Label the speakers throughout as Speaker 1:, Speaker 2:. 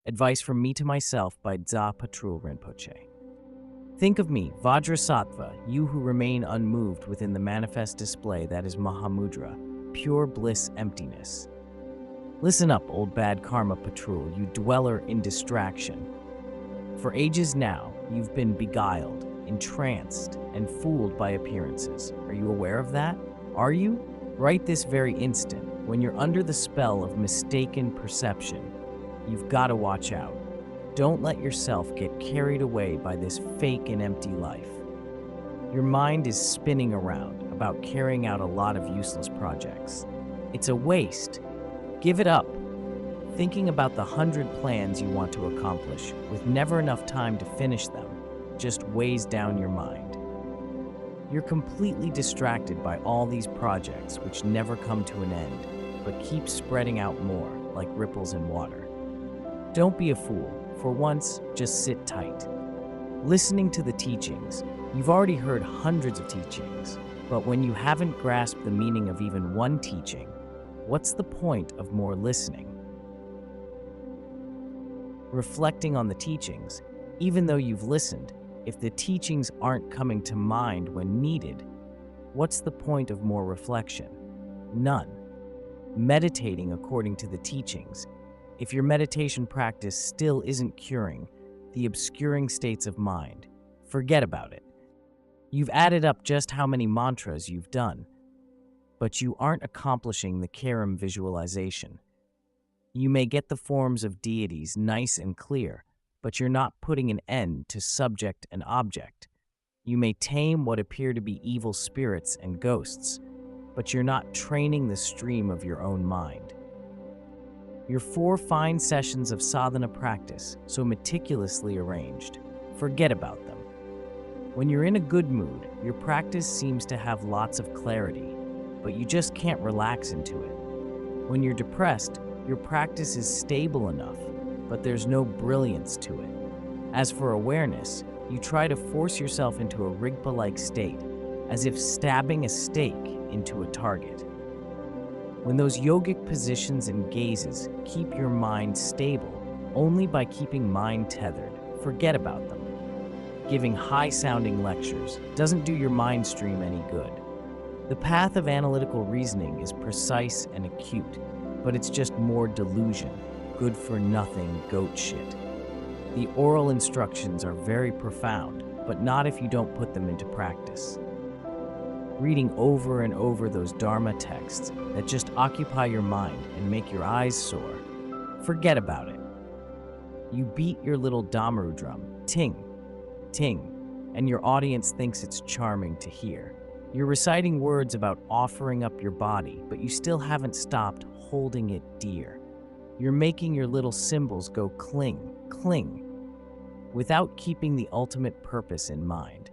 Speaker 1: Advice from Me to Myself by Dza Patrul Rinpoche. Think of me, Vajrasattva, you who remain unmoved within the manifest display that is Mahamudra, pure bliss emptiness. Listen up, old bad karma patrol, you dweller in distraction. For ages now, you've been beguiled, entranced, and fooled by appearances. Are you aware of that? Are you? Right this very instant, when you're under the spell of mistaken perception, you've got to watch out. Don't let yourself get carried away by this fake and empty life. Your mind is spinning around about carrying out a lot of useless projects. It's a waste. Give it up. Thinking about the 100 plans you want to accomplish with never enough time to finish them just weighs down your mind. You're completely distracted by all these projects which never come to an end, but keep spreading out more like ripples in water. Don't be a fool. For once, just sit tight. Listening to the teachings, you've already heard hundreds of teachings, but when you haven't grasped the meaning of even one teaching, what's the point of more listening? Reflecting on the teachings, even though you've listened, if the teachings aren't coming to mind when needed, what's the point of more reflection? None. Meditating according to the teachings, if your meditation practice still isn't curing the obscuring states of mind, forget about it. You've added up just how many mantras you've done, but you aren't accomplishing the Karam visualization. You may get the forms of deities nice and clear, but you're not putting an end to subject and object. You may tame what appear to be evil spirits and ghosts, but you're not training the stream of your own mind. Your 4 fine sessions of sadhana practice, so meticulously arranged, forget about them. When you're in a good mood, your practice seems to have lots of clarity, but you just can't relax into it. When you're depressed, your practice is stable enough, but there's no brilliance to it. As for awareness, you try to force yourself into a Rigpa-like state, as if stabbing a stake into a target. When those yogic positions and gazes keep your mind stable only by keeping mind tethered, forget about them. Giving high-sounding lectures doesn't do your mind stream any good. The path of analytical reasoning is precise and acute, but it's just more delusion, good-for-nothing goat shit. The oral instructions are very profound, but not if you don't put them into practice. Reading over and over those Dharma texts that just occupy your mind and make your eyes sore, forget about it. You beat your little Damaru drum, ting, ting, and your audience thinks it's charming to hear. You're reciting words about offering up your body, but you still haven't stopped holding it dear. You're making your little symbols go cling, cling, without keeping the ultimate purpose in mind.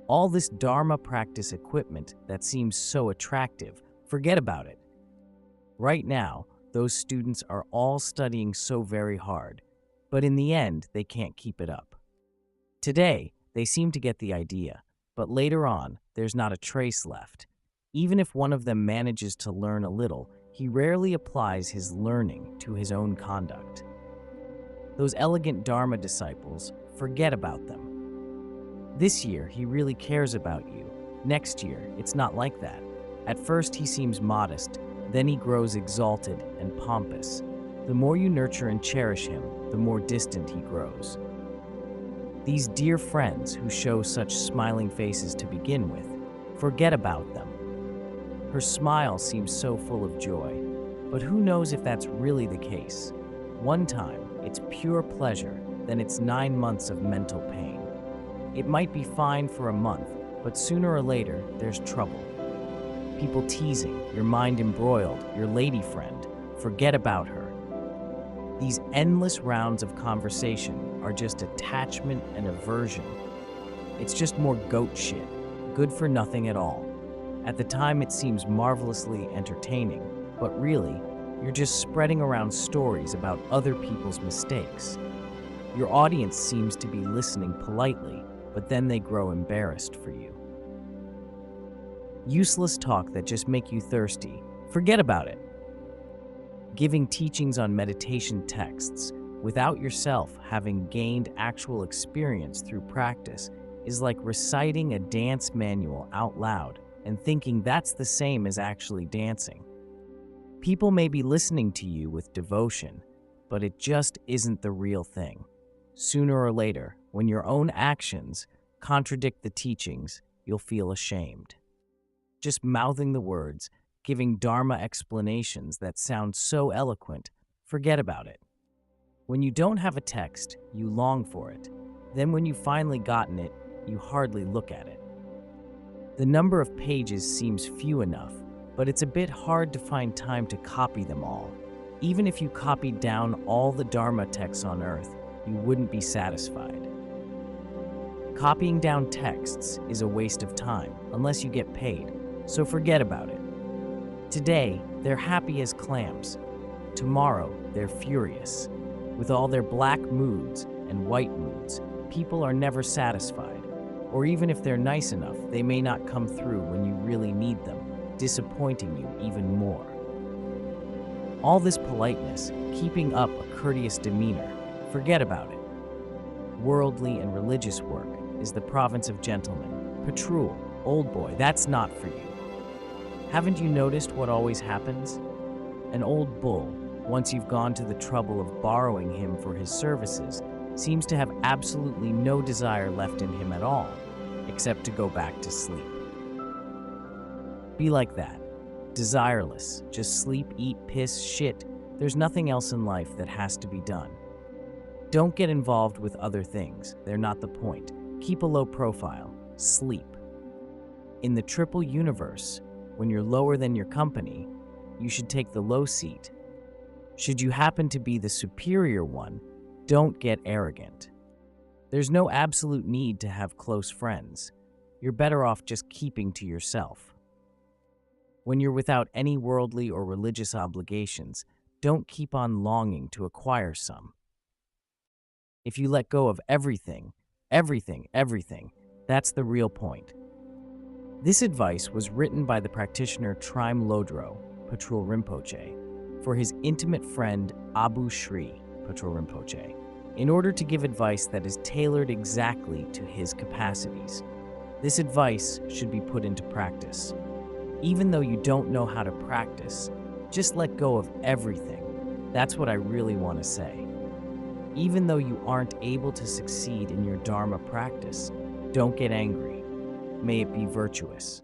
Speaker 1: All this Dharma practice equipment that seems so attractive, forget about it. Right now, those students are all studying so very hard, but in the end, they can't keep it up. Today, they seem to get the idea, but later on, there's not a trace left. Even if one of them manages to learn a little, he rarely applies his learning to his own conduct. Those elegant Dharma disciples, forget about them. This year, he really cares about you. Next year, it's not like that. At first, he seems modest, then he grows exalted and pompous. The more you nurture and cherish him, the more distant he grows. These dear friends who show such smiling faces to begin with, forget about them. Her smile seems so full of joy, but who knows if that's really the case? One time, it's pure pleasure, then it's 9 months of mental pain. It might be fine for a month, but sooner or later, there's trouble. People teasing, your mind embroiled, your lady friend, forget about her. These endless rounds of conversation are just attachment and aversion. It's just more goat shit, good for nothing at all. At the time, it seems marvelously entertaining, but really, you're just spreading around stories about other people's mistakes. Your audience seems to be listening politely, but then they grow embarrassed for you. Useless talk that just make you thirsty, forget about it. Giving teachings on meditation texts, without yourself having gained actual experience through practice is like reciting a dance manual out loud and thinking that's the same as actually dancing. People may be listening to you with devotion, but it just isn't the real thing. Sooner or later, when your own actions contradict the teachings, you'll feel ashamed. Just mouthing the words, giving Dharma explanations that sound so eloquent, forget about it. When you don't have a text, you long for it. Then when you've finally gotten it, you hardly look at it. The number of pages seems few enough, but it's a bit hard to find time to copy them all. Even if you copied down all the Dharma texts on earth, you wouldn't be satisfied. Copying down texts is a waste of time unless you get paid, so forget about it. Today, they're happy as clams. Tomorrow, they're furious. With all their black moods and white moods, people are never satisfied. Or even if they're nice enough, they may not come through when you really need them, disappointing you even more. All this politeness, keeping up a courteous demeanor, forget about it. Worldly and religious work is the province of gentlemen. Patrul, old boy, that's not for you. Haven't you noticed what always happens? An old bull, once you've gone to the trouble of borrowing him for his services, seems to have absolutely no desire left in him at all, except to go back to sleep. Be like that. Desireless. Just sleep, eat, piss, shit. There's nothing else in life that has to be done. Don't get involved with other things. They're not the point. Keep a low profile. Sleep. In the triple universe, when you're lower than your company, you should take the low seat. Should you happen to be the superior one, don't get arrogant. There's no absolute need to have close friends. You're better off just keeping to yourself. When you're without any worldly or religious obligations, don't keep on longing to acquire some. If you let go of everything, that's the real point. This advice was written by the practitioner Trime Lodro, Patrul Rinpoche, for his intimate friend Abu Shri, Patrul Rinpoche, in order to give advice that is tailored exactly to his capacities. This advice should be put into practice. Even though you don't know how to practice, just let go of everything. That's what I really want to say. Even though you aren't able to succeed in your Dharma practice, don't get angry. May it be virtuous.